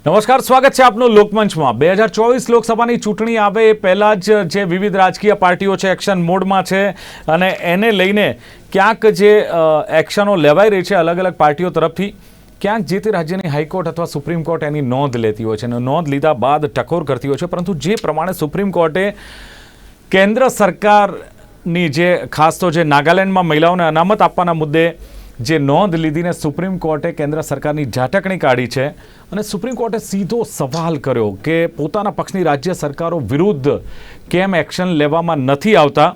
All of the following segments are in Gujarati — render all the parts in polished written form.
નમસ્કાર, સ્વાગત છે આપનું લોકમંચમાં। 2024 લોકસભાની ચૂંટણી આવે એ પહેલાં જ જે વિવિધ રાજકીય પાર્ટીઓ છે એક્શન મોડમાં છે અને એને લઈને ક્યાંક જે એક્શનો લેવાઈ રહી છે અલગ અલગ પાર્ટીઓ તરફથી, ક્યાંક જે તે રાજ્યની હાઈકોર્ટ અથવા સુપ્રીમ કોર્ટ એની નોંધ લેતી હોય છે અને નોંધ લીધા બાદ ટકોર કરતી હોય છે। પરંતુ જે પ્રમાણે સુપ્રીમ કોર્ટે કેન્દ્ર સરકારની જે ખાસ તો જે નાગાલેન્ડમાં મહિલાઓને અનામત આપવાના મુદ્દે જે નોંધ લીધીને સુપ્રીમ કોર્ટે કેન્દ્ર સરકારની ઝાટકણી કાઢી છે અને સુપ્રીમ કોર્ટે સીધો સવાલ કર્યો કે પોતાના પક્ષની રાજ્ય સરકારો વિરુદ્ધ કેમ એક્શન લેવામાં નથી આવતા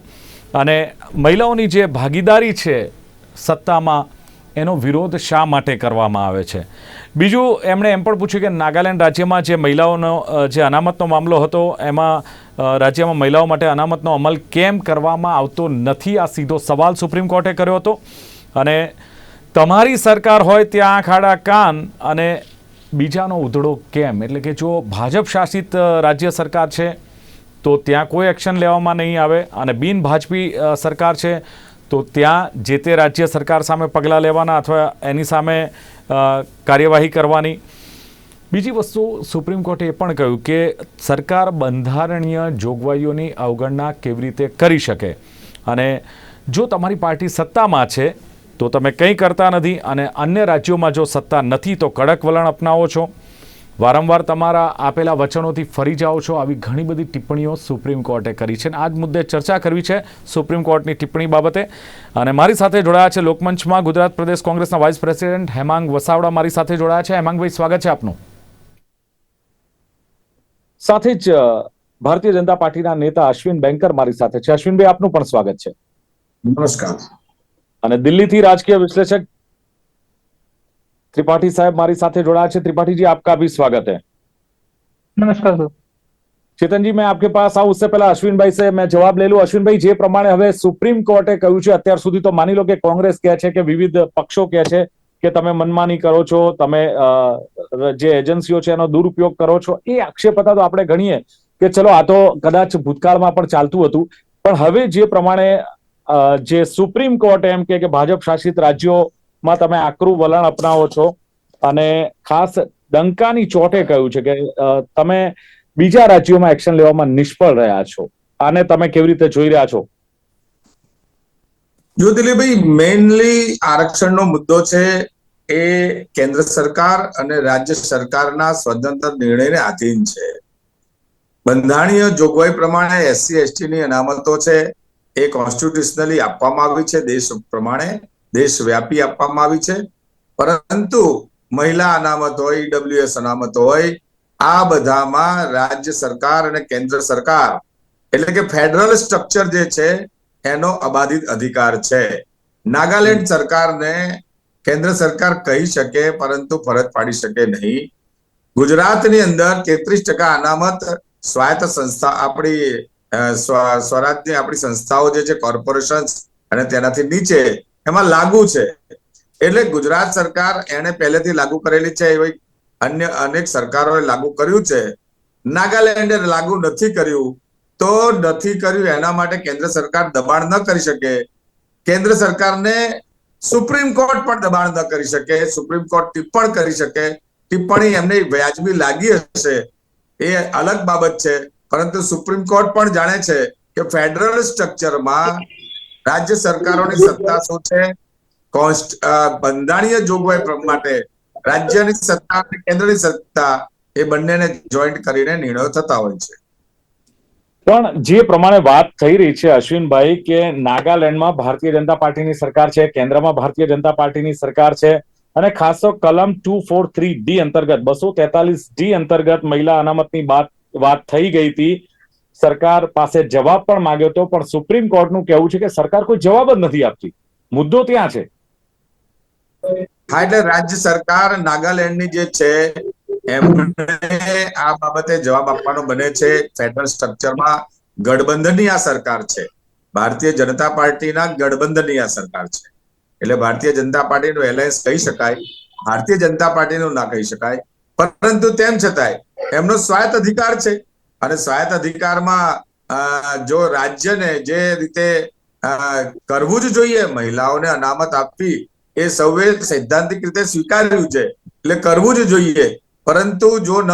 અને મહિલાઓની જે ભાગીદારી છે સત્તામાં એનો વિરોધ શા માટે કરવામાં આવે છે। બીજું એમણે એમ પણ પૂછ્યું કે નાગાલેન્ડ રાજ્યમાં જે મહિલાઓનો જે અનામતનો મામલો હતો એમાં રાજ્યમાં મહિલાઓ માટે અનામતનો અમલ કેમ કરવામાં આવતો નથી, આ સીધો સવાલ સુપ્રીમ કોર્ટે કર્યો હતો। અને તમારી સરકાર હોય ત્યાં આંખ આડા કાન અને બીજાનો ઉધડો કેમ, એટલે કે જો ભાજપ શાસિત રાજ્ય સરકાર છે તો ત્યાં કોઈ એક્શન લેવામાં નહીં આવે અને બિન ભાજપી સરકાર છે તો ત્યાં જે તે રાજ્ય સરકાર સામે પગલાં લેવાના અથવા એની સામે કાર્યવાહી કરવાની। બીજી વસ્તુ સુપ્રીમ કોર્ટે એ પણ કહ્યું કે સરકાર બંધારણીય જોગવાઈઓની અવગણના કેવી રીતે કરી શકે અને જો તમારી પાર્ટી સત્તામાં છે તો તમે કંઈ કરતા નથી અને અન્ય રાજ્યોમાં જો સત્તા નથી તો કડક વલણ અપનાવો છો, વારંવાર તમારા આપેલા વચનોથી ફરી જાઓ છો, આવી ઘણી બધી ટિપ્પણીઓ સુપ્રીમ કોર્ટે કરી છે અને આ જ મુદ્દે ચર્ચા કરવી છે સુપ્રીમ કોર્ટની ટિપ્પણી બાબતે। અને મારી સાથે જોડાયા છે લોકમંચમાં ગુજરાત પ્રદેશ કોંગ્રેસના વાઇસ પ્રેસિડેન્ટ હેમાંગ વસાવડા મારી સાથે જોડાયા છે। હેમાંગભાઈ, સ્વાગત છે આપનું। સાથે જ ભારતીય જનતા પાર્ટીના નેતા અશ્વિન બેંકર મારી સાથે છે। અશ્વિનભાઈ, આપનું પણ સ્વાગત છે। નમસ્કાર। અને દિલ્હીથી રાજकीय विश्लेषक त्रिपाठी साहब मारी साथे जोड़ा है। त्रिपाठी जी, आपका भी स्वागत है। नमस्कार सर। चेतन जी, मैं आपके पास आऊं उससे पहला अश्विन भाई से मैं जवाब ले लूं। अश्विन भाई, जे प्रमाणे हवे सुप्रीम कोर्टे કહ્યું છે અત્યાર સુધી તો માની લો કે કોંગ્રેસ કહે છે કે વિવિધ પક્ષો કહે છે કે તમે મનમાની કરો છો, તમે જે એજન્સીઓ છે એનો દુરુપયોગ કરો છો, એ આક્ષેપ હતા તો આપણે ગણીએ કે ચલો આ તો કદાચ ભૂતકાળમાં પણ ચાલતું હતું, પણ હવે જે પ્રમાણે જે સુપ્રીમ કોર્ટ એમ કે ભાજપ શાસિત રાજ્યોમાં તમે આકરું વલણ અપનાવો છો અને ખાસ ડંકાની ચોટે કહ્યું છે કે તમે બીજા રાજ્યોમાં એક્શન લેવામાં નિષ્ફળ રહ્યા છો, આને તમે કેવી રીતે જોઈ રહ્યા છો? જો દિલીપભાઈ, મેઇનલી આરક્ષણનો મુદ્દો છે એ કેન્દ્ર સરકાર અને રાજ્ય સરકારના સ્વતંત્ર નિર્ણયને આધીન છે। બંધારણીય જોગવાઈ પ્રમાણે એસસી એસટી ની અનામતો છે એ કોન્સ્ટિટ્યુશનલી આપવામાં આવી છે, દેશ પ્રમાણે દેશવ્યાપી આપવામાં આવી છે। પરંતુ મહિલા અનામત હોય, ઈડબ્લ્યુએસ અનામત હોય, આ બધામાં રાજ્ય સરકાર અને કેન્દ્ર સરકાર એટલે કે ફેડરલ સ્ટ્રક્ચર જે છે એનો અબાધિત અધિકાર છે। નાગાલેન્ડ સરકારને કેન્દ્ર સરકાર કહી શકે પરંતુ ફરજ પાડી શકે નહીં। ગુજરાતની અંદર 33% અનામત સ્વાયત્ત સંસ્થા આપણી સ્વરાજની આપણી સંસ્થાઓ જે છે કોર્પોરેશન અને તેનાથી નીચે એમાં લાગુ છે। એટલે ગુજરાત સરકાર એને પહેલેથી લાગુ કરેલી છે, એવી અન્ય અનેક સરકારોએ લાગુ કર્યું છે। નાગાલેન્ડે લાગુ નથી કર્યું તો નથી કર્યું એના માટે કેન્દ્ર સરકાર દબાણ ન કરી શકે, કેન્દ્ર સરકારને સુપ્રીમ કોર્ટ પણ દબાણ ન કરી શકે, સુપ્રીમ કોર્ટ ટિપ્પણ કરી શકે। ટિપ્પણી એમને વ્યાજબી લાગી હશે એ અલગ બાબત છે, પરંતુ સુપ્રીમ કોર્ટ પણ જાણે છે કે ફેડરલ સ્ટ્રક્ચરમાં રાજ્ય સરકારોની સત્તા શું છે, બંધારણીય જોગવાઈ માટે રાજ્યની સત્તા અને કેન્દ્રની સત્તા એ બંનેને જોઈન્ટ કરીને નિર્ણયો થતા હોય છે। પણ જે પ્રમાણે વાત થઈ રહી છે અશ્વિનભાઈ કે નાગાલેન્ડમાં ભારતીય જનતા પાર્ટીની સરકાર છે, કેન્દ્રમાં ભારતીય જનતા પાર્ટીની સરકાર છે અને ખાસ તો કલમ 243D અંતર્ગત 243D અંતર્ગત મહિલા અનામતની વાત થઈ ગઈ હતી। સરકાર પાસે જવાબ પણ માંગ્યો હતો, પણ સુપ્રીમ કોર્ટનું કહેવું છે કે સરકાર કોઈ જવાબ જ નથી આપતી, મુદ્દો ત્યાં છે। હા, એટલે રાજ્ય સરકાર નાગાલેન્ડની જે છે એમને આ બાબતે જવાબ આપવાનો બને છે। ફેડરલ સ્ટ્રક્ચરમાં ગઠબંધનની આ સરકાર છે, ભારતીય જનતા પાર્ટીના ગઠબંધનની આ સરકાર છે। એટલે ભારતીય જનતા પાર્ટીનું એલાયન્સ કહી શકાય, ભારતીય જનતા પાર્ટીનું ના કહી શકાય, પરંતુ તેમ છતાંય એમનો સ્વાયત્ત અધિકાર છે અને સ્વાયત્ત અધિકારમાં જો રાજ્યને જે રીતે કરવું જ જોઈએ, મહિલાઓને અનામત આપવી એ સૌએ સૈદ્ધાંતિક રીતે સ્વીકાર્યું છે, એટલે કરવું જ જોઈએ। પરંતુ જો ન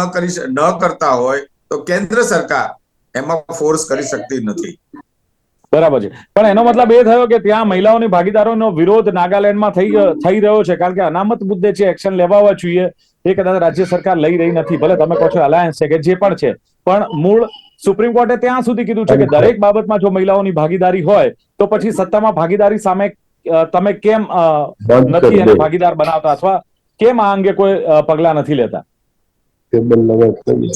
કરતા હોય તો કેન્દ્ર સરકાર એમાં ફોર્સ કરી શકતી નથી. બરાબર છે, પણ એનો મતલબ એ થયો કે ત્યાં મહિલાઓની ભાગીદારોનો વિરોધ નાગાલેન્ડમાં થઈ રહ્યો છે, કારણ કે અનામત મુદ્દે જે એક્શન લેવા જોઈએ એ કદાચ રાજ્ય સરકાર લઈ રહી નથી. ભલે તમે કહો છો અલાયન્સ છે કે જે પણ છે, પણ મૂળ સુપ્રીમ કોર્ટે ત્યાં સુધી કીધું છે કે દરેક બાબતમાં જો મહિલાઓની ભાગીદારી હોય તો પછી સત્તામાં ભાગીદારી સામે તમે કેમ નથી એને ભાગીદાર બનાવતા, અથવા કેમ આ અંગે કોઈ પગલા નથી લેતા?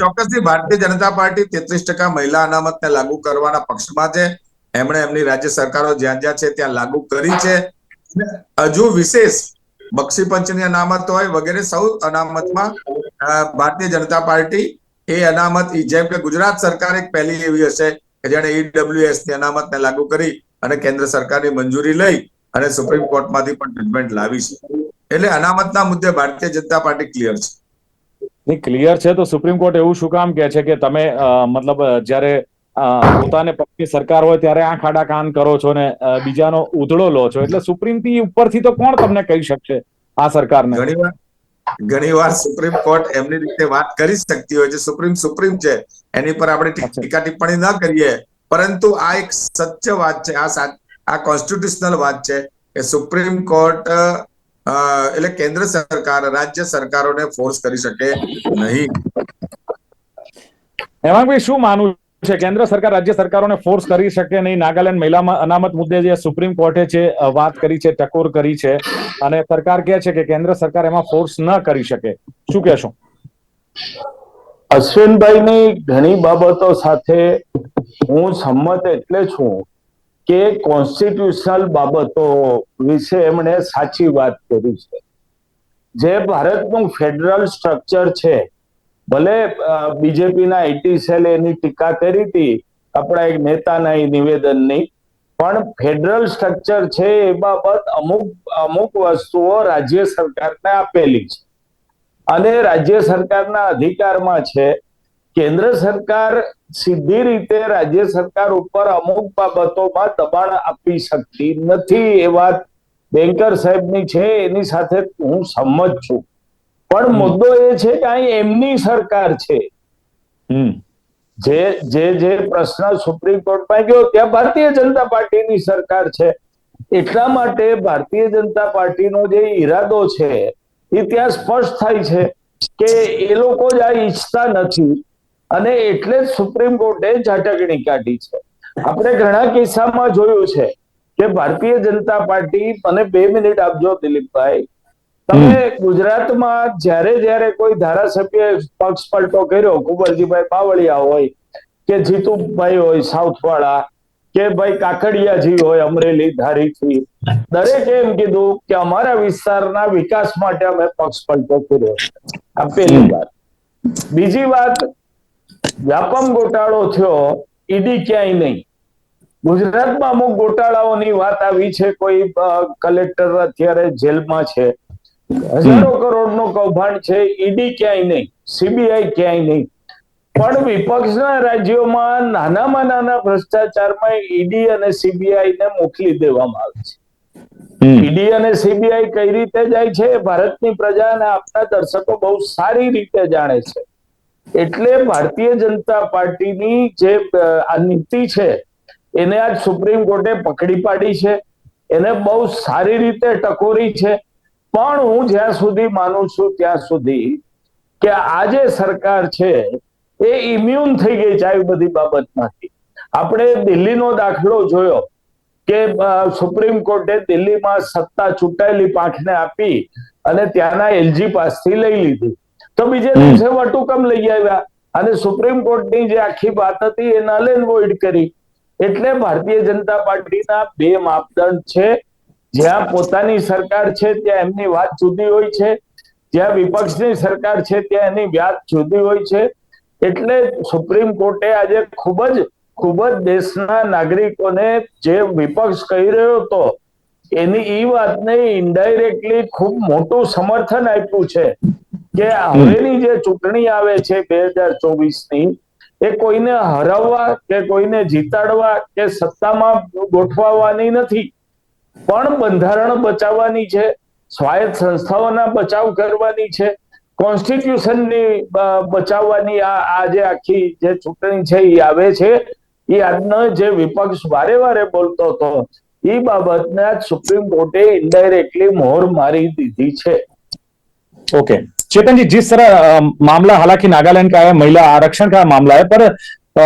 ચોક્કસથી ભારતીય જનતા પાર્ટી 33% મહિલા અનામતને લાગુ કરવાના પક્ષમાં છે. એમણે એમની રાજ્ય સરકારો જ્યાં જ્યાં છે ત્યાં લાગુ કરી છે. હજુ વિશેષ બક્ષી પંચની અનામત હોય વગેરે સૌ અનામતમાં ભારતીય જનતા પાર્ટી એ અનામત, જેમ કે ગુજરાત સરકાર એક પહેલી એવી હશે કે જેણે ઈડબ્લ્યુએસ ની અનામતને લાગુ કરી અને કેન્દ્ર સરકારની મંજૂરી લઈ અને સુપ્રીમ કોર્ટમાંથી પણ જજમેન્ટ લાવી છે. એટલે અનામતના મુદ્દે ભારતીય જનતા પાર્ટી ક્લિયર છે. નહીં, ક્લિયર છે તો સુપ્રીમ કોર્ટ એવું શું કામ કહે છે કે તમે મતલબ જ્યારે પોતાને પક્ષની સરકાર હોય ત્યારે આંખ આડા કાન કરો છો ને બીજાનો ઉધડો લો છો? એટલે સુપ્રીમ થી ઉપરથી તો કોણ તમને કહી શકશે આ સરકારને? ઘણીવાર સુપ્રીમ કોર્ટ એમની રીતે વાત કરી શકતી હોય છે. સુપ્રીમ છે, એની પર આપણે ટીકા ટિપ્પણી ન કરીએ, પરંતુ આ એક સત્ય વાત છે, આ કોન્સ્ટિટ્યુશનલ વાત છે કે સુપ્રીમ કોર્ટ એટલે કેન્દ્ર સરકાર રાજ્ય સરકારોને ફોર્સ કરી શકે નહીં. હેમાંગભાઈ, શું માનવું છે? કેન્દ્ર સરકાર રાજ્ય સરકારોને ફોર્સ કરી શકે નહીં? નાગાલેન્ડ મહિલા અનામત મુદ્દે જે સુપ્રીમ કોર્ટે જે વાત કરી છે, ટકોર કરી છે, અને સરકાર કહે છે કે કેન્દ્ર સરકાર એમાં ફોર્સ ન કરી શકે, શું કહેશો? અશ્વિનભાઈની ઘણી બાબતો સાથે હું સંમત એટલે છું કે કોન્સ્ટિટ્યુશનલ બાબતો વિશે એમણે સાચી વાત કરી છે. જે ભારતનું ફેડરલ સ્ટ્રક્ચર છે, ભલે બીજેપીના આઈટી સેલ એની ટીકા કરી હતી આપણા એક નેતાના એ નિવેદનની, પણ ફેડરલ સ્ટ્રક્ચર છે એ બાબત અમુક વસ્તુઓ રાજ્ય સરકારને આપેલી છે અને રાજ્ય સરકારના અધિકારમાં છે. કેન્દ્ર સરકાર સીધી રીતે રાજ્ય સરકાર ઉપર અમુક બાબતોમાં દબાણ આપી શકતી નથી. એ વાત બેન્કર સાહેબની છે, એની સાથે હું સંમત છું. પણ મુદ્દો એ છે કે અહીં એમની સરકાર છે. જે પ્રશ્ન સુપ્રીમ કોર્ટમાં ગયો ત્યાં ભારતીય જનતા પાર્ટીની સરકાર છે. એટલા માટે ભારતીય જનતા પાર્ટીનો જે ઈરાદો છે એ ત્યાં સ્પષ્ટ થાય છે કે એ લોકો જ આ ઈચ્છતા નથી અને એટલે જ સુપ્રીમ કોર્ટે ઝાટકણી કાઢી છે. આપણે ઘણા કિસ્સામાં જોયું છે કે ભારતીય જનતા પાર્ટી, મને 2 મિનિટ આપજો દિલીપભાઈ, તમે ગુજરાતમાં જ્યારે કોઈ ધારાસભ્ય પક્ષ પલટો કર્યો, કુંવરજીભાઈ બાવળિયા હોય કે જીતુભાઈ હોય સાઉથ વાળા કે ભાઈ કાકડિયાજી હોય અમરેલી ધારીથી, દરેકે એમ કીધું કે અમારા વિસ્તારના વિકાસ માટે અમે પક્ષ પલટો કર્યો. આ પહેલી વાત. બીજી વાત, વ્યાપમ ગોટાળો થયો, ઈડી ક્યાંય નહીં. ગુજરાતમાં અમુક ગોટાળાઓની વાત આવી છે, કોઈ કલેક્ટર અત્યારે જેલમાં છે, હજારો કરોડનું કૌભાંડ છે, ઈડી ક્યાંય નહીં, સીબીઆઈ ક્યાંય નહીં. પણ વિપક્ષના રાજ્યોમાં નાનામાં નાના ભ્રષ્ટાચારમાં ઈડી અને સીબીઆઈ ને મોકલી દેવામાં આવે છે. ઈડી અને સીબીઆઈ કઈ રીતે જાય છે ભારતની પ્રજા અને આપના દર્શકો બહુ સારી રીતે જાણે છે. એટલે ભારતીય જનતા પાર્ટીની જે આ નીતિ છે એને આજ સુપ્રીમ કોર્ટે પકડી પાડી છે, એને બહુ સારી રીતે ટકોરી છે. પણ હું જ્યાં સુધી માનું છું ત્યાં સુધી કે આ જે સરકાર છે એ ઇમ્યુન થઈ ગઈ છે આવી બધી બાબતમાંથી. આપણે દિલ્હીનો દાખલો જોયો કે સુપ્રીમ કોર્ટે દિલ્હીમાં સત્તા ચૂંટાયેલી પાંખને આપી અને ત્યાંના એલજી પાસથી લઈ લીધી, તો બીજે દિવસે વટુકમ લઈ આવ્યા અને સુપ્રીમ કોર્ટની જે આખી વાત હતી એ નલ એન્ડ વોઇડ કરી. એટલે ભારતીય જનતા પાર્ટીના 2 માપદંડ છે. જ્યાં પોતાની સરકાર છે ત્યાં એમની વાત જુદી હોય છે, જ્યાં વિપક્ષની સરકાર છે ત્યાં એની વાત જુદી હોય છે. એટલે સુપ્રીમ કોર્ટે આજે ખૂબ જ દેશના નાગરિકોને જે વિપક્ષ કહી રહ્યો હતો એની એ વાતને ઇનડાયરેક્ટલી ખૂબ મોટું સમર્થન આપ્યું છે કે હવેની જે ચૂંટણી આવે છે 2024ની, એ કોઈને હરાવવા કે કોઈને જીતાડવા કે સત્તામાં ગોઠવવાની નથી, પણ બંધારણ બચાવવાની છે, સ્વાયત્ત સંસ્થાઓના બચાવ કરવાની છે કોન્સ્ટિટ્યુશનની બચાવવાની આજે આખી જે ચૂંટણી છે એ આવે છે, એ આજનો જે વિપક્ષ વારે વારે બોલતો હતો એ બાબતને આજ સુપ્રીમ કોર્ટે ઇનડાયરેક્ટલી મોહર મારી દીધી છે. ओके चेतन जी, जिस तरह मामला हालांकि नागालैंड का है, महिला आरक्षण का मामला है, पर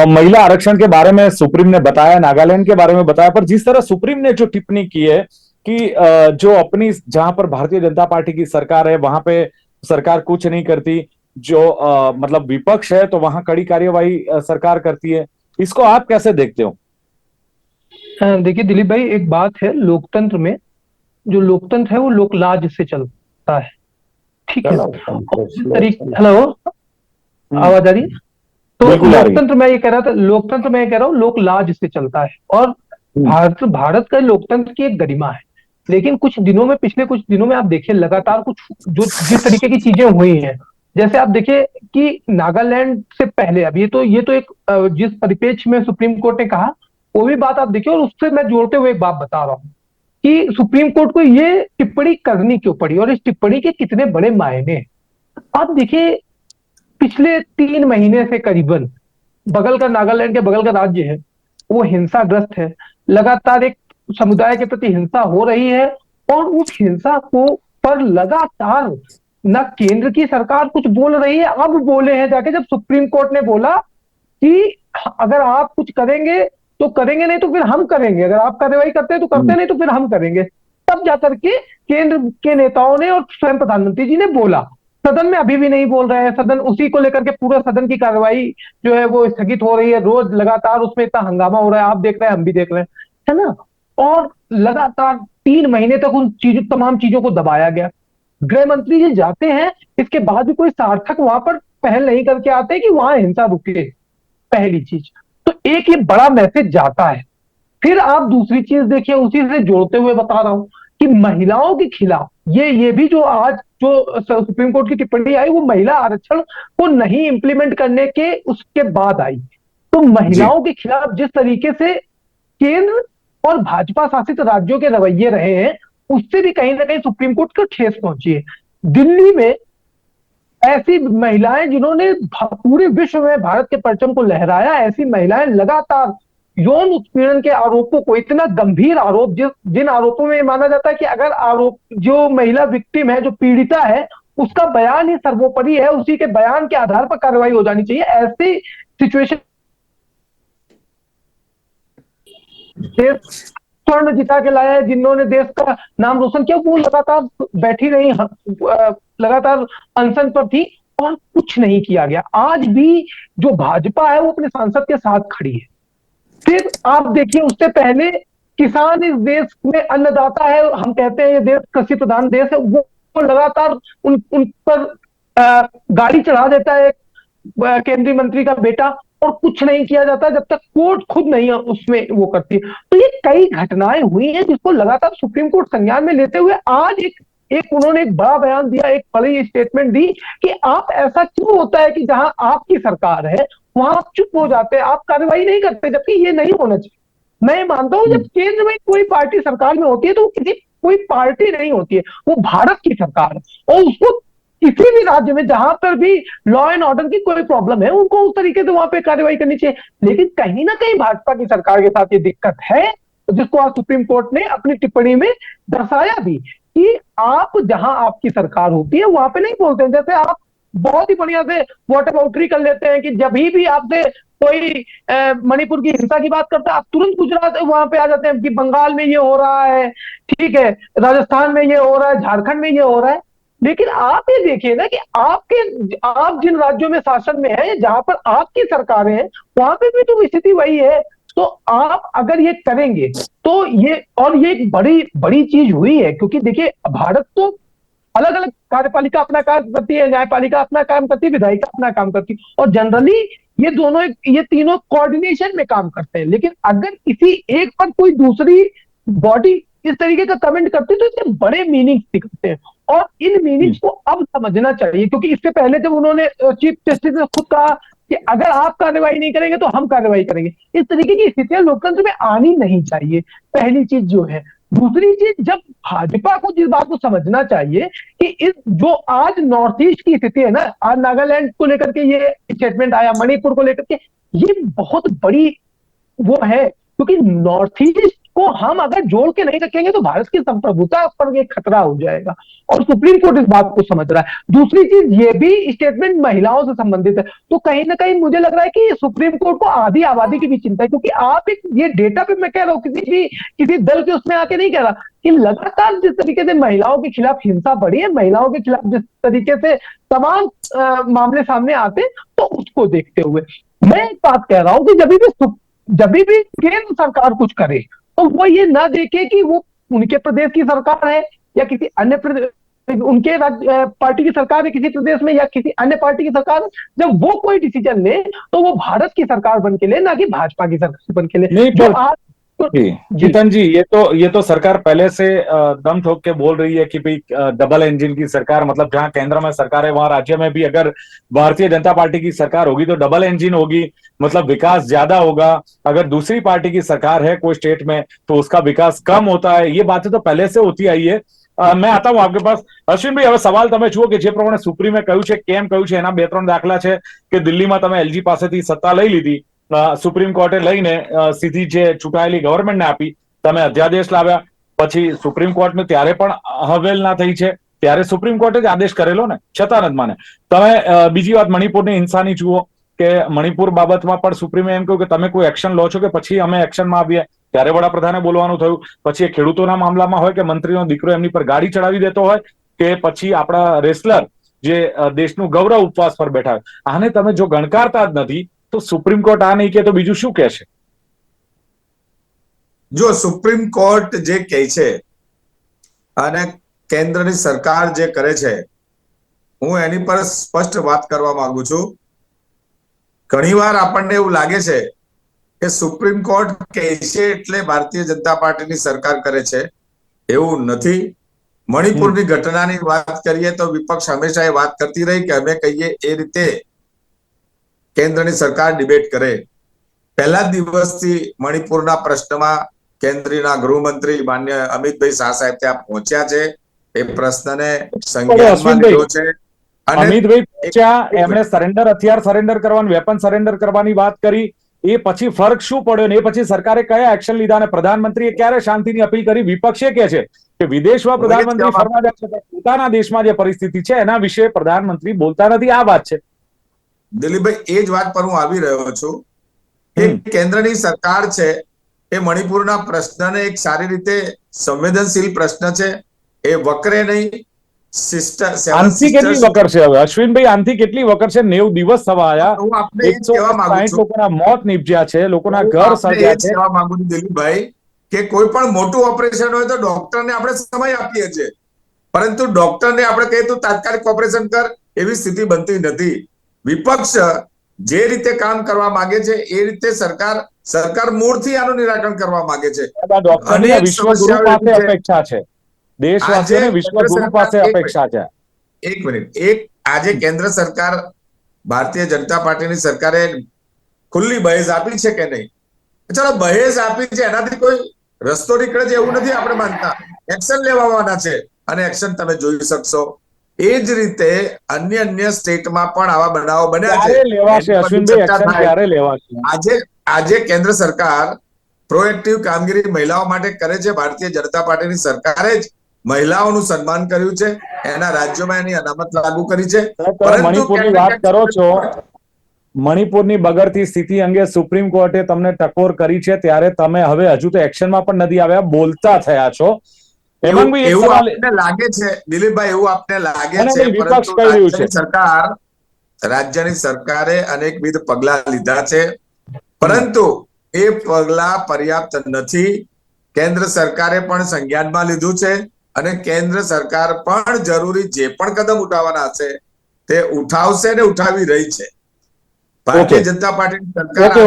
महिला आरक्षण के बारे में सुप्रीम ने बताया, नागालैंड के बारे में बताया, पर जिस तरह सुप्रीम ने जो टिप्पणी की है कि जो अपनी जहां पर भारतीय जनता पार्टी की सरकार है वहां पे सरकार कुछ नहीं करती, जो मतलब विपक्ष है तो वहां कड़ी कार्यवाही सरकार करती है, इसको आप कैसे देखते हो? देखिए दिलीप भाई, एक बात है, लोकतंत्र में जो लोकतंत्र है वो लोकलाज से चलता है, ठीक है। हेलो, आवाज आ रही है? तो लोकतंत्र में ये कह रहा था, लोकतंत्र में ये कह रहा हूँ लोकलाज से चलता है, और भारत का लोकतंत्र की एक गरिमा है। लेकिन कुछ दिनों में, पिछले कुछ दिनों में आप देखिए लगातार कुछ जो जिस तरीके की चीजें हुई हैं, जैसे आप देखिए कि नागालैंड से पहले, अब ये तो एक जिस परिप्रेक्ष्य में सुप्रीम कोर्ट ने कहा वो भी बात आप देखिए, और उससे मैं जोड़ते हुए एक बात बता रहा हूँ कि सुप्रीम कोर्ट को ये टिप्पणी करनी क्यों पड़ी और इस टिप्पणी के कितने बड़े मायने। आप देखिए पिछले 3 महीने से करीबन बगल का, नागालैंड के बगल का राज्य है वो हिंसाग्रस्त है, लगातार एक समुदाय के प्रति हिंसा हो रही है, और उस हिंसा को पर लगातार न केंद्र की सरकार कुछ बोल रही है, अब बोले हैं जाके, जब सुप्रीम कोर्ट ने बोला कि अगर आप कुछ करेंगे तो करेंगे, नहीं तो फिर हम करेंगे, अगर आप कार्रवाई करते हैं तो करते हैं, नहीं तो फिर हम करेंगे, तब जाकर के केंद्र के नेताओं ने और स्वयं प्रधानमंत्री जी ने बोला। सदन में अभी भी नहीं बोल रहे हैं, सदन उसी को लेकर के पूरा सदन की कार्रवाई जो है वो स्थगित हो रही है, रोज लगातार उसमें इतना हंगामा हो रहा है, आप देख रहे हैं, हम भी देख रहे हैं, है ना। और लगातार 3 महीने तक उन तमाम चीजों को दबाया गया। गृह मंत्री जी जाते हैं, इसके बाद भी कोई सार्थक वहां पर पहल नहीं करके आते कि वहां हिंसा रुके, पहली चीज तो एक ये बड़ा मैसेज जाता है। फिर आप दूसरी चीज देखिए, उसी से जोड़ते हुए बता रहा हूं कि महिलाओं के खिलाफ ये भी जो आज जो सुप्रीम कोर्ट की टिप्पणी आई, वो महिला आरक्षण को नहीं इंप्लीमेंट करने के उसके बाद आई। तो महिलाओं के खिलाफ जिस तरीके से केंद्र और भाजपा शासित राज्यों के रवैये रहे हैं, उससे भी कहीं ना कहीं सुप्रीम कोर्ट को ठेस पहुंची है। दिल्ली में ऐसी महिलाएं जिन्होंने पूरे विश्व में भारत के परचम को लहराया, ऐसी महिलाएं लगातार यौन उत्पीड़न के आरोपों को, इतना गंभीर आरोप, जिन आरोपों में माना जाता है कि अगर आरोप जो महिला विक्टिम है, जो पीड़िता है, उसका बयान ही सर्वोपरि है, उसी के बयान के आधार पर कार्रवाई हो जानी चाहिए, ऐसी सिचुएशन स्वर्ण जिता के लाया है, जिन्होंने देश का नाम रोशन किया, वो लगातार बैठी रही, लगातार अनशन पर थी और कुछ नहीं किया गया। आज भी जो भाजपा है वो अपने सांसद के साथ खड़ी है। फिर आप देखिए, उससे पहले किसान इस देश में अन्नदाता है, हम कहते हैं ये देश कृषि प्रधान देश है, वो लगातार उन पर गाड़ी चढ़ा देता है केंद्रीय मंत्री का बेटा, और कुछ नहीं किया जाता जब तक कोर्ट खुद नहीं उसमें वो करती है। तो ये कई घटनाएं हुई हैं जिसको लगातार सुप्रीम कोर्ट संज्ञान में लेते हुए आज एक उन्होंने एक बड़ा बयान दिया, एक बड़ी स्टेटमेंट दी कि आप, ऐसा क्यों होता है कि जहां आपकी सरकार है वहां आप चुप हो जाते हैं, आप कार्रवाई नहीं करते, जबकि ये नहीं होना चाहिए। मैं मानता हूं जब केंद्र में कोई पार्टी सरकार में होती है तो कोई पार्टी नहीं होती है, वो भारत की सरकार है, और उसको किसी भी राज्य में जहां पर भी लॉ एंड ऑर्डर की कोई प्रॉब्लम है, उनको उस तरीके से वहां पे कार्रवाई करनी चाहिए। लेकिन कहीं ना कहीं भाजपा की सरकार के साथ ये दिक्कत है, जिसको आज सुप्रीम कोर्ट ने अपनी टिप्पणी में दर्शाया भी कि आप जहां आपकी सरकार होती है वहां पे नहीं बोलते हैं। जैसे आप बहुत ही बढ़िया से वाटर बाउंड्री कर लेते हैं कि जब भी आपसे कोई मणिपुर की हिंसा की बात करता है, आप तुरंत गुजरात वहां पे आ जाते हैं कि बंगाल में ये हो रहा है, ठीक है, राजस्थान में ये हो रहा है, झारखंड में ये हो रहा है। लेकिन आप ये देखिए ना कि आप जिन राज्यों में शासन में है, जहां पर आपकी सरकारें हैं, वहां पे भी तो स्थिति वही है। तो आप अगर ये करेंगे तो ये एक बड़ी चीज हुई है, क्योंकि देखिए भारत तो अलग अलग, कार्यपालिका अपना काम करती है, न्यायपालिका अपना काम करती है, विधायिका अपना काम करती है, और जनरली ये तीनों कोऑर्डिनेशन में काम करते हैं। लेकिन अगर किसी एक पर कोई दूसरी बॉडी इस तरीके का कमेंट करती है तो इसके बड़े मीनिंग्स निकलते हैं, और इन मीनिंग्स को अब समझना चाहिए। क्योंकि इससे पहले जब उन्होंने चीफ जस्टिस ने खुद कहा कि अगर आप कार्रवाई नहीं करेंगे तो हम कार्रवाई करेंगे, इस तरीके की स्थितियां लोकतंत्र में आनी नहीं चाहिए, पहली चीज जो है। दूसरी चीज, जब भाजपा को जिस बात को समझना चाहिए कि इस जो आज नॉर्थ ईस्ट की स्थिति है ना, आज नागालैंड को लेकर के ये स्टेटमेंट आया, मणिपुर को लेकर के, ये बहुत बड़ी वो है, क्योंकि नॉर्थ ईस्ट को हम अगर जोड़ के नहीं रखेंगे तो भारत की संप्रभुता पर एक खतरा हो जाएगा, और सुप्रीम कोर्ट इस बात को समझ रहा है। दूसरी चीज, ये भी स्टेटमेंट महिलाओं से संबंधित है, तो कहीं ना कहीं मुझे लग रहा है कि सुप्रीम कोर्ट को आधी आबादी की भी चिंता है, क्योंकि आप एक ये डेटा पे मैं कह रहा हूं, किसी दल के उसमें आके नहीं कह रहा, कि लगातार जिस तरीके से महिलाओं के खिलाफ हिंसा बढ़ी है, महिलाओं के खिलाफ जिस तरीके से तमाम मामले सामने आते, तो उसको देखते हुए मैं एक बात कह रहा हूं कि जब भी केंद्र सरकार कुछ करे तो वो ये ना देखे कि वो उनके प्रदेश की सरकार है या किसी अन्य उनके पार्टी की सरकार है किसी प्रदेश में, या किसी अन्य पार्टी की सरकार है, जब वो कोई डिसीजन ले तो वो भारत की सरकार बन के ले, ना कि भाजपा की सरकार बन के ले। नहीं, जो पर आज जीतन जी, ये तो सरकार पहले से दम ठोक के बोल रही है कि भाई डबल इंजन की सरकार, मतलब जहां केंद्र में सरकार है वहां राज्य में भी अगर भारतीय जनता पार्टी की सरकार होगी तो डबल इंजन होगी, मतलब विकास ज्यादा होगा। अगर दूसरी पार्टी की सरकार है कोई स्टेट में तो उसका विकास कम होता है। ये बातें तो पहले से होती आई है। मैं आता हूं आपके पास। अश्विन भाई, હવે સવાલ તમે જુઓ કે જે પ્રમાણે સુપ્રીમે કહ્યું છે, કેમ કહ્યું છે, એના બે ત્રણ દાખલા છે કે દિલ્હીમાં તમે એલજી પાસેથી સત્તા લઈ લીધી, સુપ્રીમ કોર્ટે લઈને સીધી જે ચૂંટાયેલી ગવર્મેન્ટને આપી, તમે અધ્યાદેશ લાવ્યા, પછી સુપ્રીમ કોર્ટને ત્યારે પણ હવેલના થઈ છે, ત્યારે સુપ્રીમ કોર્ટે જ આદેશ કરેલો ને, છતાં નથી માને. તમે બીજી વાત મણિપુરની હિંસાની જુઓ કે મણિપુર બાબતમાં પણ સુપ્રીમે એમ કહ્યું કે તમે કોઈ એક્શન લો છો કે પછી અમે એક્શનમાં આવીએ, ત્યારે વડાપ્રધાને બોલવાનું થયું. પછી એ ખેડૂતોના મામલામાં હોય કે મંત્રીનો દીકરો એમની પર ગાડી ચડાવી દેતો હોય કે પછી આપણા રેસલર જે દેશનું ગૌરવ ઉપવાસ પર બેઠા હોય, આને તમે જો ગણકારતા જ નથી તો સુપ્રીમ કોર્ટ આ નહીં કે તો બીજું શું કહેશે? જો સુપ્રીમ કોર્ટ જે કહે છે અને કેન્દ્રની સરકાર જે કરે છે, હું એની પર સ્પષ્ટ વાત કરવા માંગુ છું. ઘણીવાર આપણને એવું લાગે છે કે સુપ્રીમ કોર્ટ કહે છે એટલે ભારતીય જનતા પાર્ટીની સરકાર કરે છે, એવું નથી. મણિપુરની ઘટનાની વાત કરીએ તો વિપક્ષ હંમેશા એ વાત કરતી રહી કે અમે કહીએ એ રીતે કેન્દ્રની સરકાર ડિબેટ કરે. પહેલા દિવસથી મણિપુરના પ્રશ્નમાં કેન્દ્રીય ગૃહમંત્રી માન્ય અમિતભાઈ શાહ સાહેબ ત્યાં પહોંચ્યા છે, એ પ્રશ્નને સંજ્ઞાનમાં લીધો છે. અમિતભાઈ પહોંચ્યા, એમણે હથિયાર સરેન્ડર કરવાની, વેપન સરેન્ડર કરવાની વાત કરી. એ પછી ફરક શું પડ્યો ને એ પછી સરકારે કયા એક્શન લીધા અને પ્રધાનમંત્રીએ ક્યારે શાંતિની અપીલ કરી? વિપક્ષે કે છે કે વિદેશમાં પ્રધાનમંત્રી ફરવા જાય છે, પોતાના દેશમાં જે પરિસ્થિતિ છે એના વિશે પ્રધાનમંત્રી બોલતા નથી. આ વાત છે દિલીપભાઈ, એ જ વાત પર હું આવી રહ્યો છું કે કેન્દ્રની સરકાર છે એ મણિપુરના પ્રશ્નને એક સારી રીતે સંવેદનશીલ પ્રશ્ન છે, એ વકરે નહીં. આનથી કેટલી વકર છે હવે અશ્વિનભાઈ? આનથી કેટલી વકર છે? 90 દિવસ થવા આવ્યા, 160 લોકોના મોત નીપજ્યા છે, લોકોના ઘર સળગ્યા છે. કહેવા માંગુ છું દિલીપભાઈ કે કોઈ પણ મોટું ઓપરેશન હોય તો ડોક્ટરને આપણે સમય આપીએ છીએ, પરંતુ ડોક્ટરને આપણે કહીએ તો તાત્કાલિક ઓપરેશન કર, એવી સ્થિતિ બનતી નથી. વિપક્ષ જે રીતે કામ કરવા માંગે છે એ રીતે સરકાર મૂળથી આનું નિરાકરણ કરવા માંગે છે. ડોક્ટરની વિશ્વગુરુ પાસે અપેક્ષા છે, દેશવાસીઓને વિશ્વગુરુ પાસે અપેક્ષા છે. એક મિનિટ, આજે કેન્દ્ર સરકાર, ભારતીય જનતા પાર્ટીની સરકારે ખુલ્લી બહેસ આપી છે કે નહીં? ચાલો બહેસ આપી છે, એનાથી કોઈ રસ્તો નીકળે છે એવું નથી આપણે માનતા. એક્શન લેવાના છે અને એક્શન તમે જોઈ શકશો. એ જ રીતે અન્ય સ્ટેટમાં પણ આવા બનાવો બન્યા છે. આજે કેન્દ્ર સરકાર પ્રોએક્ટિવ કામગીરી મહિલાઓ માટે કરે છે. ભારતીય જનતા પાર્ટીની સરકારે જ મહિલાઓનું સન્માન કર્યું છે, એના રાજ્યોમાં એની અનામત લાગુ કરી છે. મણિપુરની વાત કરો છો, મણિપુરની બગડતી સ્થિતિ અંગે સુપ્રીમ કોર્ટે તમને ટકોર કરી છે, ત્યારે તમે હવે હજુ તો એક્શનમાં પણ નથી આવ્યા, બોલતા થયા છો. એવું આપને લાગે છે દિલીપભાઈ, એવું આપને લાગે છે, વિપક્ષ કહી રહ્યું છે રાજ્યની સરકારે અનેકવિધ પગલા લીધા છે, પરંતુ એ પગલા પર્યાપ્ત નથી. કેન્દ્ર સરકારે પણ સંજ્ઞાનમાં લીધું છે અને કેન્દ્ર સરકાર પણ જરૂરી જે પણ કદમ ઉઠાવવાના હશે તે ઉઠાવશે ને ઉઠાવી રહી છે. ભારતીય જનતા પાર્ટીની સરકાર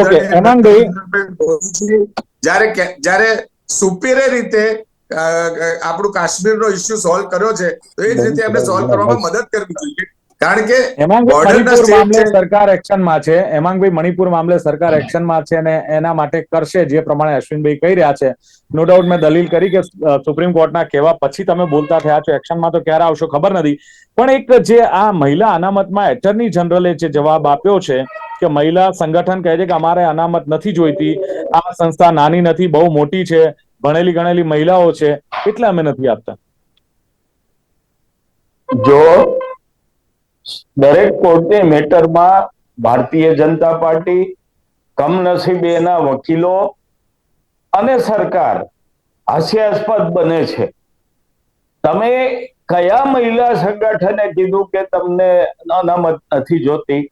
જ્યારે સુપીરિયર રીતે આપણું કાશ્મીરનો ઇસ્યુ સોલ્વ કર્યો છે તો એ જ રીતે એમને સોલ્વ કરવામાં મદદ કરવી જોઈએ. કારણ કે હેમાંગભાઈ બોર્ડરના મણિપુર સ્ટેટ મામલે છે. સરકાર એક્શનમાં છે. હેમાંગભાઈ મણિપુર મામલે સરકાર એક્શનમાં છે અને એના માટે કરશે જે પ્રમાણે અશ્વિનભાઈ કહી રહ્યા છે. નો ડાઉટ મેં દલીલ કરી કે સુપ્રીમ કોર્ટના કહેવા પછી તમે બોલતા થયા છો. એક્શનમાં તો ક્યારે આવશો ખબર નથી. પણ એક જે આ મહિલા અનામતમાં એટર્ની જનરલે જે જવાબ આપ્યો છે કે મહિલા સંગઠન કહે છે કે અમારે અનામત નથી જોઈતી, આ સંસ્થા નાની નથી, બહુ મોટી છે, ભણેલી ગણેલી મહિલાઓ છે, એટલે અમે નથી આપતા. જો દરેક કોર્ટની મેટરમાં ભારતીય જનતા પાર્ટી, કમનસીબે એના વકીલો અને સરકાર હાસ્યાસ્પદ બને છે. તમે કયા મહિલા સંગઠને કીધું કે તમને અનામત નથી જોતી?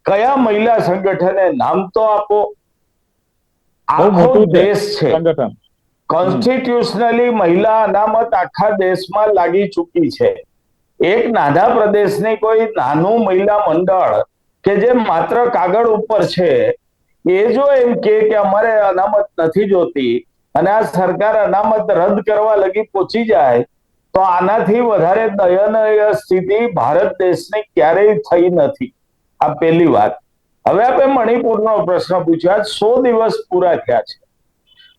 કયા મહિલા સંગઠને નામ તો આપો. બહુ આખો મોટું છે દેશ છે, સંગઠન. કોન્સ્ટિટ્યુશનલી મહિલા અનામત આખા દેશમાં લાગી ચૂકી છે. એક નાના પ્રદેશની કોઈ નાનું મહિલા મંડળ કે જે માત્ર કાગળ ઉપર છે, એ જો એમ કે અમારે અનામત નથી જોતી અને આ સરકાર અનામત રદ કરવા લગી પહોંચી જાય, તો આનાથી વધારે દયનીય સ્થિતિ ભારત દેશની ક્યારેય થઈ નથી. આ પહેલી વાત. હવે આપણે મણિપુરનો પ્રશ્ન પૂછ્યો. 100 દિવસ પૂરા થયા છે.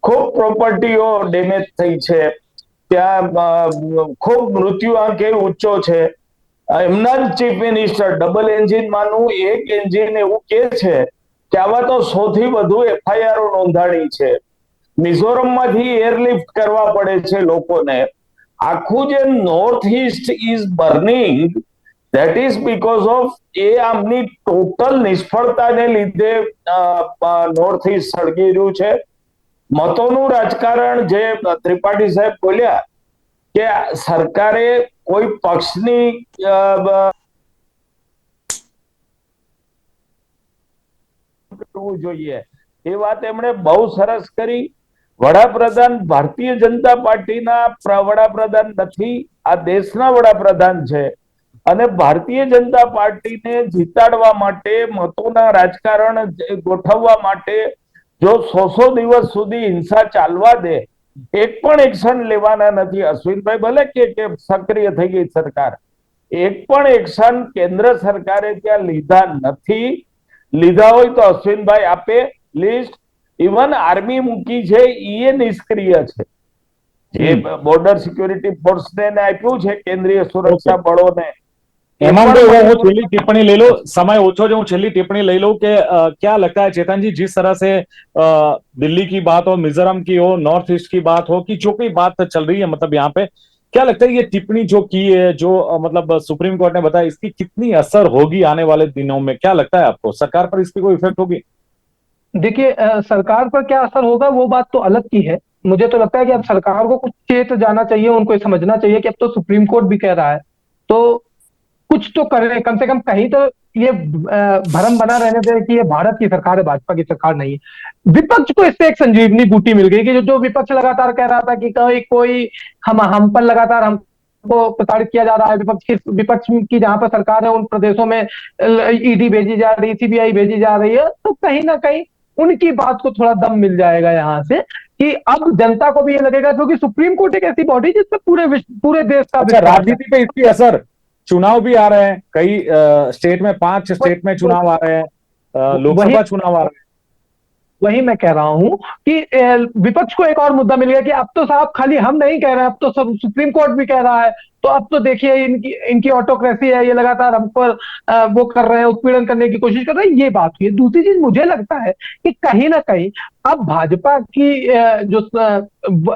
ખૂબ પ્રોપર્ટીઓ ડેમેજ થઈ છે, ત્યાં ખૂબ મૃત્યુઆંક એ ઊંચો છે. એમના જ ચીફ મિનિસ્ટર ડબલ એન્જિન માંનું એક એન્જિન એવું કે છે કે આવા તો 100 થી વધુ એફઆઈઆર નોંધાણી છે. મિઝોરમમાંથી એરલિફ્ટ કરવા પડે છે લોકોને. આખું જે north east is burning, that is because of એ આમની ટોટલ નિષ્ફળતાને લીધે નોર્થ ઇસ્ટ સળગી રહ્યું છે. મતોનું રાજકારણ, જે ત્રિપાઠી સાહેબ બોલ્યા કે સરકારે કોઈ પક્ષની કરવું જોઈએ, એ વાત એમણે બહુ સરસ કરી. વડાપ્રધાન ભારતીય જનતા પાર્ટીના વડાપ્રધાન નથી, આ દેશના વડાપ્રધાન છે. અને ભારતીય જનતા પાર્ટીને જીતાડવા માટે, મતોના રાજકારણ ગોઠવવા માટે જો 100 દિવસ સુધી હિંસા ચાલવા દે, એક પણ એક્શન લેવાના નથી. અશ્વિનભાઈ ભલે કે સક્રિય થઈ ગઈ સરકાર, એક પણ એક્શન કેન્દ્ર સરકારે ત્યાં લીધા નથી. લીધા હોય તો અશ્વિનભાઈ આપે લિસ્ટ. ઇવન આર્મી મૂકી છે એ નિષ્ક્રિય છે. જે બોર્ડર સિક્યુરિટી ફોર્સને આપ્યું છે, કેન્દ્રીય સુરક્ષા બળોને. हेमंत वो छेल्ली टिप्पणी ले लो, समय ओछो जो छेल्ली टिप्पणी ले लो कि क्या लगता है चेतन जी, जिस तरह से दिल्ली की बात हो, मिजोरम की हो, नॉर्थ ईस्ट की बात हो, कि जो कोई बात चल रही है, मतलब यहाँ पे क्या लगता है ये टिप्पणी जो की है, जो मतलब सुप्रीम कोर्ट ने बताया, इसकी कितनी असर होगी आने वाले दिनों में? क्या लगता है आपको, सरकार पर इसकी कोई इफेक्ट होगी? देखिए, सरकार पर क्या असर होगा वो बात तो अलग की है। मुझे तो लगता है कि अब सरकार को कुछ चेत जाना चाहिए, उनको समझना चाहिए कि अब तो सुप्रीम कोर्ट भी कह रहा है, तो कुछ तो करें। कम से कम कहीं तो ये भ्रम बना रहने दे कि ये भारत की सरकार है, भाजपा की सरकार नहीं है। विपक्ष को इससे एक संजीवनी बूटी मिल गई कि जो विपक्ष लगातार कह रहा था कि कोई हम पर लगातार हमको प्रताड़ित किया जा रहा है। विपक्ष की जहां पर सरकार है, उन प्रदेशों में ईडी भेजी जा रही, सीबीआई भेजी जा रही है, तो कहीं ना कहीं उनकी बात को थोड़ा दम मिल जाएगा यहाँ से, कि अब जनता को भी ये लगेगा, क्योंकि सुप्रीम कोर्ट एक ऐसी बॉडी जिसमें पूरे देश का अच्छा, राजनीति पे इसकी असर, चुनाव भी आ रहे हैं कई स्टेट में, 5 स्टेट में चुनाव आ रहे हैं, लोकसभा चुनाव आ रहे हैं। वही मैं कह रहा हूं कि विपक्ष को एक और मुद्दा मिल गया कि अब तो साहब खाली हम नहीं कह रहे हैं, अब तो सब सुप्रीम कोर्ट भी कह रहा है, तो अब तो देखिए इनकी ऑटोक्रेसी है, ये लगातार हम पर वो कर रहे हैं, उत्पीड़न करने की कोशिश कर रहे हैं। ये बात हुई है। दूसरी चीज मुझे लगता है कि कहीं ना कहीं अब भाजपा की जो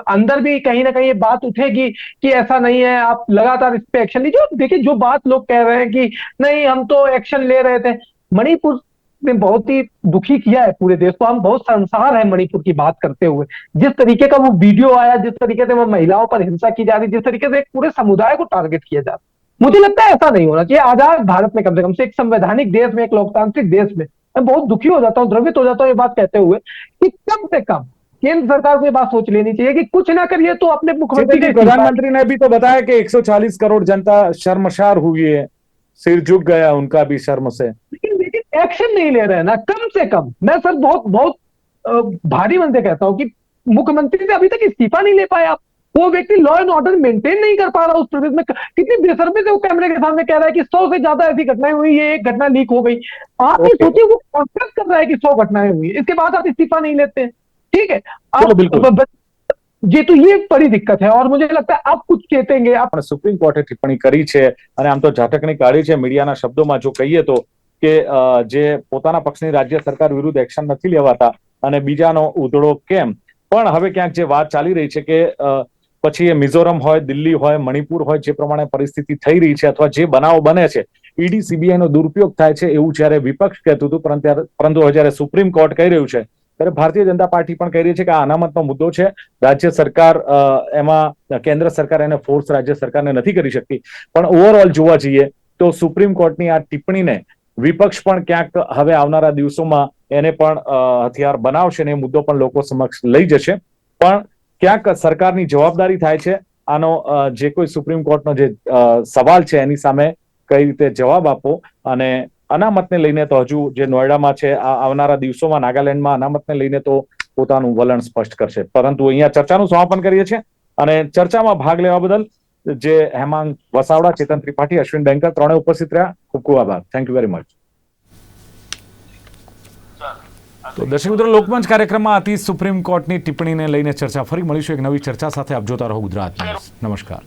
अंदर भी कहीं ना कहीं ये बात उठेगी कि ऐसा नहीं है, आप लगातार इस पे एक्शन लीजिए। देखिए, जो बात लोग कह रहे हैं कि नहीं हम तो एक्शन ले रहे थे, मणिपुर ने बहुत ही दुखी किया है पूरे देश को। हम बहुत शर्मसार है मणिपुर की बात करते हुए। जिस तरीके का वो वीडियो आया, जिस तरीके से वो महिलाओं पर हिंसा की जा रही, जिस तरीके से एक पूरे समुदाय को टारगेट किया जा रहा, मुझे लगता है ऐसा नहीं होना चाहिए। आजाद भारत में कम से एक संवैधानिक देश में, एक लोकतांत्रिक देश में मैं बहुत दुखी हो जाता हूँ, द्रवित हो जाता हूँ ये बात कहते हुए कि कम से कम केंद्र सरकार को ये बात सोच लेनी चाहिए कि कुछ ना करिए तो अपने मुख्यमंत्री, प्रधानमंत्री ने भी तो बताया कि 140 करोड़ जनता शर्मसार हुई है, सिर झुक गया उनका भी शर्म से। लेकिन एक्शन नहीं ले रहे हैं ना। कम से कम मैं सर बहुत बहुत भारी मन से कहता हूं कि मुख्यमंत्री से अभी तक इस्तीफा नहीं ले पाए आप। वो व्यक्ति लॉ एंड ऑर्डर मेंटेन नहीं कर पा रहा उस प्रदेश में। कितनी बेशर्मी से वो कैमरे के सामने कह रहा है कि 100 से ज्यादा ऐसी घटनाएं हुई, ये एक घटना लीक हो गई। आप ये सोचिए, वो कॉन्फ्रेंस कर रहा है कि 100 घटनाएं हुई, इसके बाद आप इस्तीफा नहीं लेते हैं। ठीक है, चलो, बिल्कुल। आप ये तो ये बड़ी दिक्कत है। और मुझे लगता है आप कुछ चेतेंगे, आप પણ સુપ્રીમ કોર્ટે ટિપ્પણી કરી છે અને આમ તો ઝાટકણી કાઢી છે મીડિયાના શબ્દોમાં જો કહીએ તો કે જે પોતાના પક્ષની રાજ્ય સરકાર વિરુદ્ધ એક્શન નથી લેવાતા અને બીજાનો ઉધડો કેમ, પણ હવે ક્યાંક જે વાત ચાલી રહી છે કે પછી એ મિઝોરમ હોય, દિલ્હી હોય, મણિપુર હોય, જે પ્રમાણે પરિસ્થિતિ થઈ રહી છે અથવા જે બનાવો બને છે, ઈડી સીબીઆઈ નો દુરુપયોગ થાય છે એવું જ્યારે વિપક્ષ કહેતું હતું, પરંતુ હવે જ્યારે સુપ્રીમ કોર્ટ કહી રહ્યું છે ત્યારે ભારતીય જનતા પાર્ટી પણ કહી રહી છે કે આ અનામતનો મુદ્દો છે, રાજ્ય સરકાર એમાં કેન્દ્ર સરકાર એને ફોર્સ રાજ્ય સરકારને નથી કરી શકતી। પણ ઓવરઓલ જોવા જઈએ તો સુપ્રીમ કોર્ટની આ ટિપ્પણીને વિપક્ષ પણ ક્યાંક હવે આવનારા દિવસોમાં એને પણ હથિયાર બનાવશે ને એ મુદ્દો પણ લોકો સમક્ષ લઈ જશે। પણ ક્યાંક સરકારની જવાબદારી થાય છે આનો જે કોઈ સુપ્રીમ કોર્ટનો જે સવાલ છે એની સામે કઈ રીતે જવાબ આપવો। અને અનામતને લઈને તો હજુ જે નોઈડામાં છે આવનારા દિવસોમાં નાગાલેન્ડમાં અનામતને લઈને તો પોતાનું વલણ સ્પષ્ટ કરશે। પરંતુ અહીંયા ચર્ચાનું સમાપન કરીએ છીએ અને ચર્ચામાં ભાગ લેવા બદલ જે હેમાંગ વસાવડા, ચેતન ત્રિપાઠી, અશ્વિન બેંકર ત્રણે ઉપસ્થિત રહ્યા, ખૂબ ખૂબ આભાર। Thank you very much. તો દર્શક મિત્રો, લોકમંચ કાર્યક્રમમાં હતી સુપ્રીમ કોર્ટની ટિપ્પણીને લઈને ચર્ચા। ફરી મળીશું એક નવી ચર્ચા સાથે। આપ જોતા રહો ગુજરાત ન્યૂઝ। નમસ્કાર।